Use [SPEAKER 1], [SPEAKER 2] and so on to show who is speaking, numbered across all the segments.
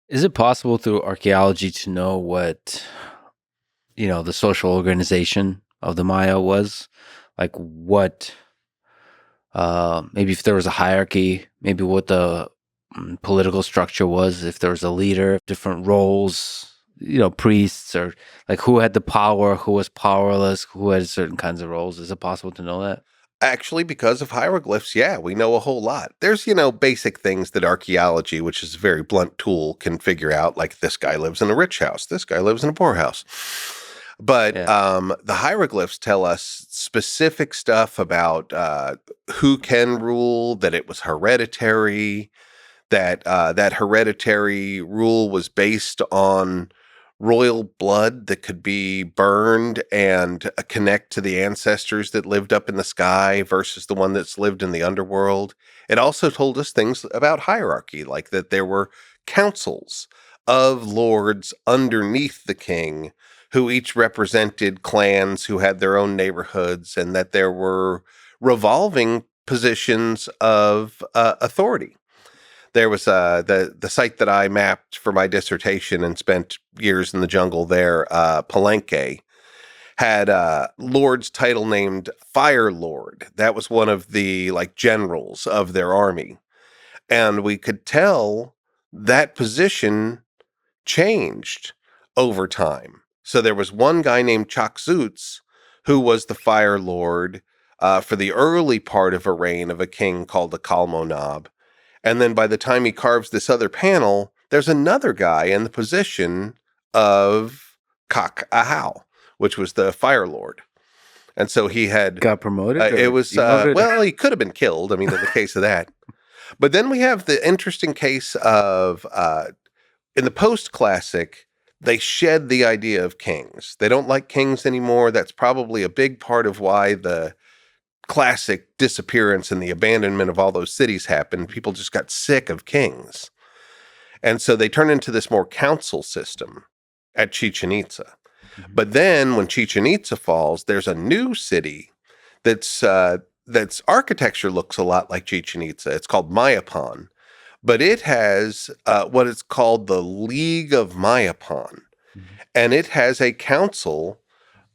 [SPEAKER 1] Is it possible through archaeology to know what, the social organization of the Maya was? Like what, maybe if there was a hierarchy, maybe what the political structure was, if there was a leader, different roles, priests, or like who had the power, who was powerless, who had certain kinds of roles. Is it possible to know that?
[SPEAKER 2] Actually, because of hieroglyphs, yeah, we know a whole lot. There's, basic things that archaeology, which is a very blunt tool, can figure out, like this guy lives in a rich house, this guy lives in a poor house. But
[SPEAKER 1] Yeah.
[SPEAKER 2] the hieroglyphs tell us specific stuff about who can rule, that it was hereditary, that that hereditary rule was based on royal blood that could be burned and connect to the ancestors that lived up in the sky versus the one that's lived in the underworld. It also told us things about hierarchy, like that there were councils of lords underneath the king who each represented clans who had their own neighborhoods, and that there were revolving positions of authority. There was the site that I mapped for my dissertation and spent years in the jungle there, Palenque, had a lord's title named Fire Lord. That was one of the generals of their army. And we could tell that position changed over time. So there was one guy named Chakzutz who was the Fire Lord for the early part of a reign of a king called the Kalmonab. And then by the time he carves this other panel, there's another guy in the position of Kak Ahau, which was the Fire Lord. And so he had
[SPEAKER 1] Got promoted?
[SPEAKER 2] it was
[SPEAKER 1] demoted?
[SPEAKER 2] well, he could have been killed. I mean, in the case of that. But then we have the interesting case of in the Postclassic, they shed the idea of kings. They don't like kings anymore. That's probably a big part of why the classic disappearance and the abandonment of all those cities happened. People just got sick of kings. And so they turn into this more council system at Chichen Itza. Mm-hmm. But then when Chichen Itza falls, there's a new city that's architecture looks a lot like Chichen Itza. It's called Mayapan. But it has what is called the League of Mayapan. Mm-hmm. And it has a council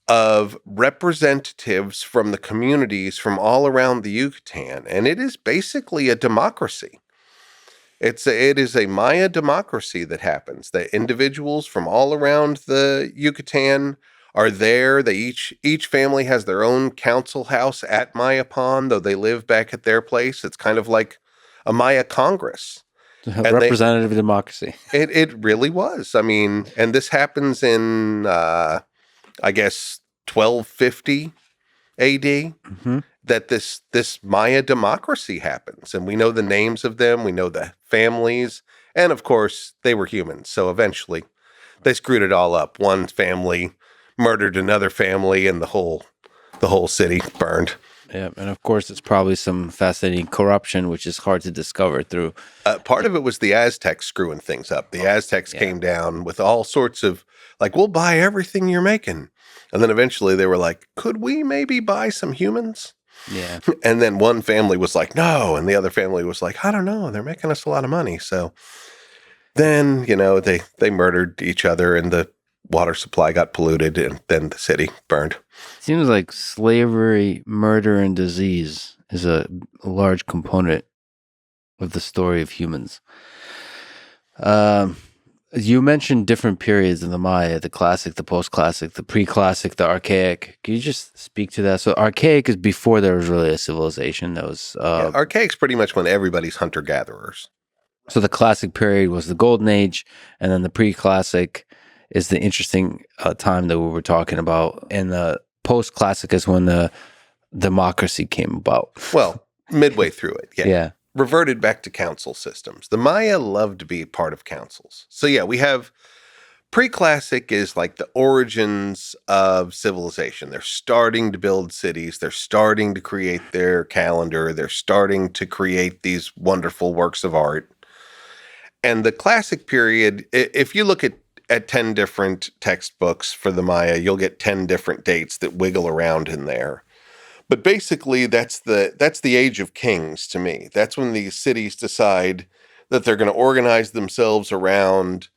[SPEAKER 2] of representatives from the communities from all around the Yucatan. And it is basically a democracy. It is a Maya democracy that happens. The individuals from all around the Yucatan are there. They each family has their own council house at Mayapan, though they live back at their place. It's kind of like a Maya Congress.
[SPEAKER 1] Representative democracy.
[SPEAKER 2] It really was. I mean, and this happens in I guess 1250 AD, mm-hmm. that this Maya democracy happens. And we know the names of them, we know the families, and of course, they were humans. So eventually, they screwed it all up. One family murdered another family, and the whole city burned.
[SPEAKER 1] Yeah, and of course, it's probably some fascinating corruption, which is hard to discover through.
[SPEAKER 2] Part of it was the Aztecs screwing things up. The Aztecs came down with all sorts of, we'll buy everything you're making. And then eventually they were like, could we maybe buy some humans?
[SPEAKER 1] Yeah.
[SPEAKER 2] And then one family was like, no. And the other family was like, I don't know. They're making us a lot of money. So then, they murdered each other, and the water supply got polluted, and then the city burned.
[SPEAKER 1] Seems like slavery, murder, and disease is a large component of the story of humans. You mentioned different periods in the Maya: the classic, the post-classic, the pre-classic, the archaic. Can you just speak to that? So archaic is before there was really a civilization. That was
[SPEAKER 2] archaic's pretty much when everybody's hunter-gatherers.
[SPEAKER 1] So the classic period was the golden age, and then the pre-classic is the interesting time that we were talking about, and the post-classic is when the democracy came about.
[SPEAKER 2] Well, midway through it,
[SPEAKER 1] yeah.
[SPEAKER 2] Reverted back to council systems. The Maya loved to be part of councils. So yeah, we have pre-classic is like the origins of civilization. They're starting to build cities. They're starting to create their calendar. They're starting to create these wonderful works of art. And the classic period, if you look at 10 different textbooks for the Maya, you'll get 10 different dates that wiggle around in there. But basically, that's the age of kings to me. That's when these cities decide that they're going to organize themselves around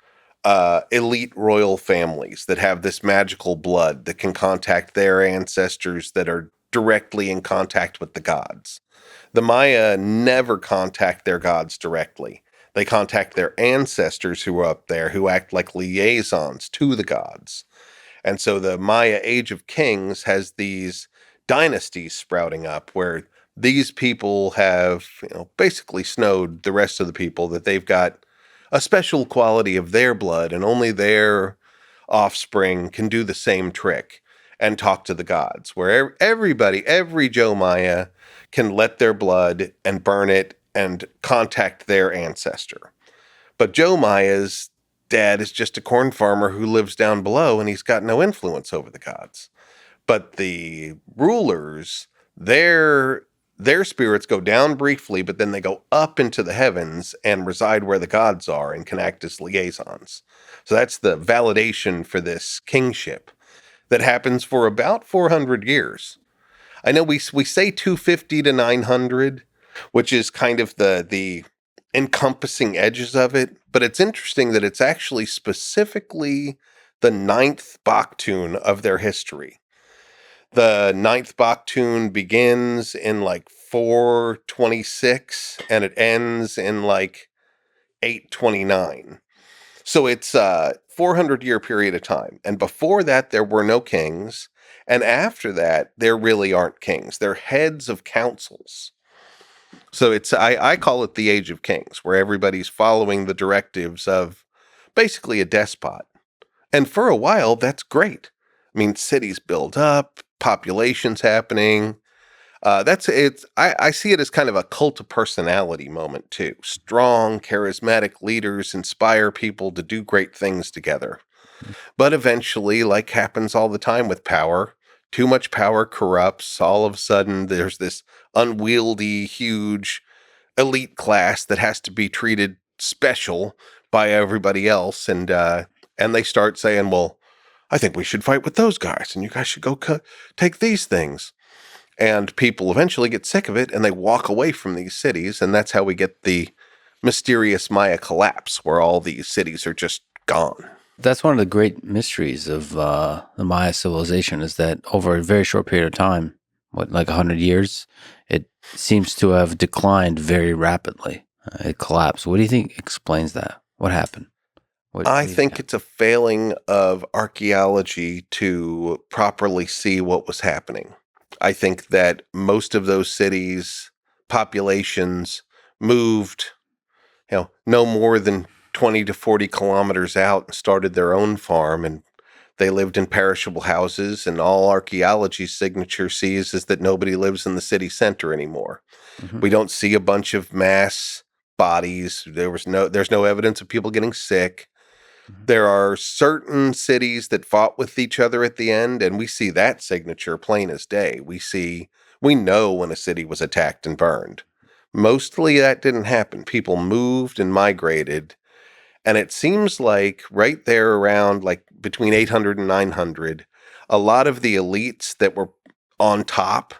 [SPEAKER 2] elite royal families that have this magical blood that can contact their ancestors that are directly in contact with the gods. The Maya never contact their gods directly. They contact their ancestors who are up there, who act like liaisons to the gods. And so the Maya Age of Kings has these dynasties sprouting up where these people have, basically snowed the rest of the people, that they've got a special quality of their blood and only their offspring can do the same trick and talk to the gods, where everybody, every Joe Maya can let their blood and burn it and contact their ancestor. But Joe Maya's dad is just a corn farmer who lives down below, and he's got no influence over the gods. But the rulers, their spirits go down briefly, but then they go up into the heavens and reside where the gods are and can act as liaisons. So that's the validation for this kingship that happens for about 400 years. I know we say 250 to 900, which is kind of the encompassing edges of it, but it's interesting that it's actually specifically the ninth Baktun of their history. The ninth Baktun begins in like 426 and it ends in like 829. So it's a 400-year period of time. And before that, there were no kings. And after that, there really aren't kings. They're heads of councils. So I call it the Age of Kings, where everybody's following the directives of basically a despot. And for a while, that's great. I mean, cities build up, populations happening. I see it as kind of a cult of personality moment too. Strong, charismatic leaders inspire people to do great things together. But eventually, like happens all the time with power, too much power corrupts. All of a sudden, there's this unwieldy, huge elite class that has to be treated special by everybody else, and they start saying, "Well, I think we should fight with those guys, and you guys should go take these things." And people eventually get sick of it, and they walk away from these cities, and that's how we get the mysterious Maya collapse, where all these cities are just gone.
[SPEAKER 1] That's one of the great mysteries of the Maya civilization, is that over a very short period of time, like 100 years, it seems to have declined very rapidly. It collapsed. What do you think explains that? What happened?
[SPEAKER 2] I think it's a failing of archaeology to properly see what was happening. I think that most of those cities' populations moved, no more than 20 to 40 kilometers out and started their own farm, and they lived in perishable houses, and all archaeology's signature sees is that nobody lives in the city center anymore. Mm-hmm. We don't see a bunch of mass bodies. There's no evidence of people getting sick. Mm-hmm. There are certain cities that fought with each other at the end, and we see that signature plain as day. We know when a city was attacked and burned. Mostly that didn't happen. People moved and migrated. And it seems like right there around like between 800 and 900, a lot of the elites that were on top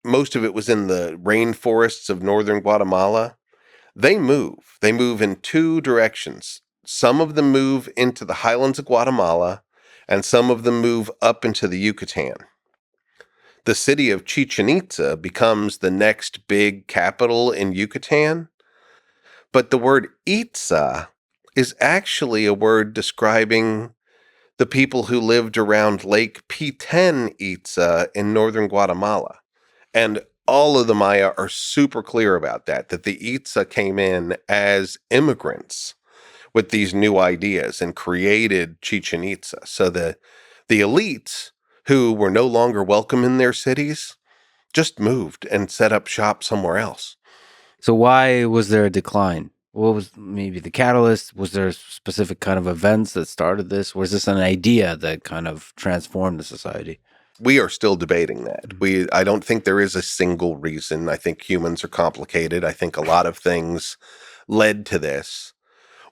[SPEAKER 2] most of it was in the rainforests of northern Guatemala. They move in two directions. Some of them move into the highlands of Guatemala, and some of them move up into the Yucatan. The city of Chichen Itza becomes the next big capital in Yucatan. But the word Itza is actually a word describing the people who lived around Lake Piten Itza in northern Guatemala. And all of the Maya are super clear about that the Itza came in as immigrants with these new ideas and created Chichen Itza. So the elites who were no longer welcome in their cities just moved and set up shop somewhere else.
[SPEAKER 1] So why was there a decline? What was maybe the catalyst? Was there a specific kind of events that started this? Was this an idea that kind of transformed the society?
[SPEAKER 2] We are still debating that. I don't think there is a single reason. I think humans are complicated. I think a lot of things led to this.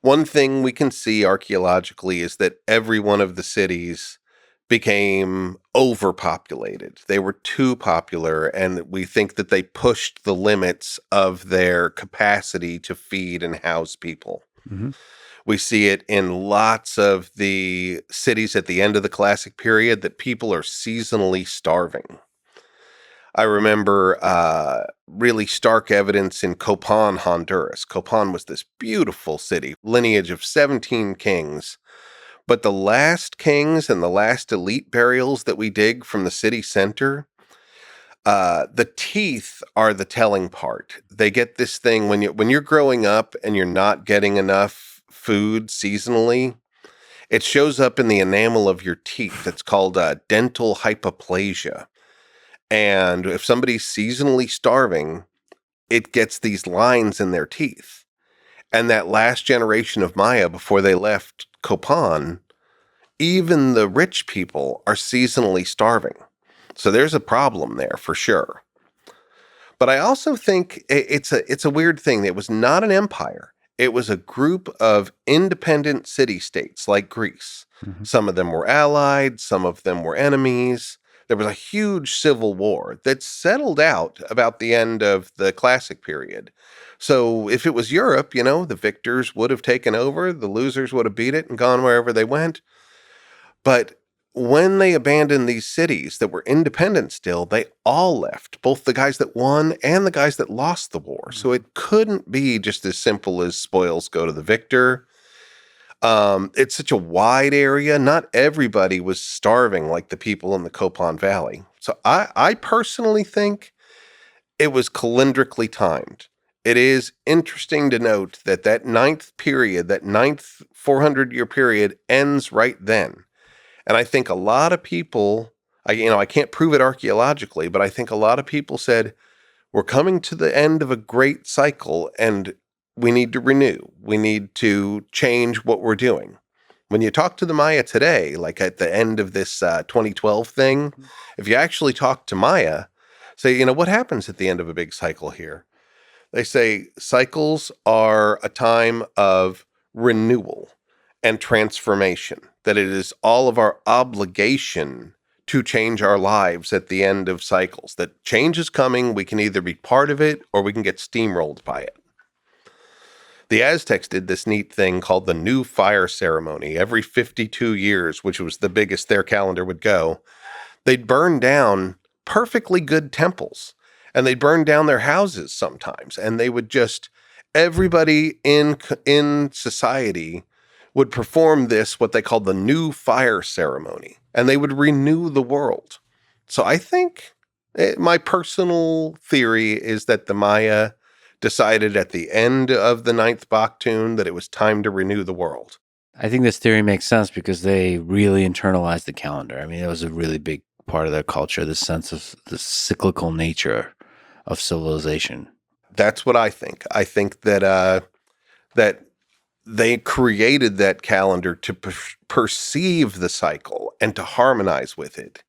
[SPEAKER 2] One thing we can see archaeologically is that every one of the cities became overpopulated. They were too popular, and we think that they pushed the limits of their capacity to feed and house people.
[SPEAKER 1] Mm-hmm.
[SPEAKER 2] We see it in lots of the cities at the end of the Classic period that people are seasonally starving. I remember really stark evidence in Copan, Honduras. Copan was this beautiful city, lineage of 17 kings. But the last kings and the last elite burials that we dig from the city center, the teeth are the telling part. They get this thing when you're growing up and you're not getting enough food seasonally. It shows up in the enamel of your teeth. It's called dental hypoplasia. And if somebody's seasonally starving, it gets these lines in their teeth. And that last generation of Maya before they left Copan, even the rich people are seasonally starving. So there's a problem there for sure. But I also think it's a weird thing. It was not an empire. It was a group of independent city-states like Greece.
[SPEAKER 1] Mm-hmm.
[SPEAKER 2] Some of them were allied, some of them were enemies. There was a huge civil war that settled out about the end of the Classic period. So if it was Europe, the victors would have taken over, the losers would have beat it and gone wherever they went. But when they abandoned these cities that were independent still, they all left, both the guys that won and the guys that lost the war. So it couldn't be just as simple as spoils go to the victor. It's such a wide area. Not everybody was starving like the people in the Copan Valley. So I personally think it was calendrically timed. It is interesting to note that ninth period, that ninth 400-year period ends right then. And I think a lot of people, I can't prove it archaeologically, but I think a lot of people said, we're coming to the end of a great cycle and we need to renew. We need to change what we're doing. When you talk to the Maya today, like at the end of this 2012 thing, if you actually talk to Maya, say, what happens at the end of a big cycle here? They say cycles are a time of renewal and transformation, that it is all of our obligation to change our lives at the end of cycles, that change is coming. We can either be part of it or we can get steamrolled by it. The Aztecs did this neat thing called the New Fire Ceremony. Every 52 years, which was the biggest their calendar would go, they'd burn down perfectly good temples, and they'd burn down their houses sometimes, and they would just, everybody in society would perform this, what they called the New Fire Ceremony, and they would renew the world. So I think my personal theory is that the Maya decided at the end of the ninth Baktun that it was time to renew the world.
[SPEAKER 1] I think this theory makes sense because they really internalized the calendar. I mean, it was a really big part of their culture, this sense of the cyclical nature of civilization.
[SPEAKER 2] That's what I think. I think that that they created that calendar to perceive the cycle and to harmonize with it.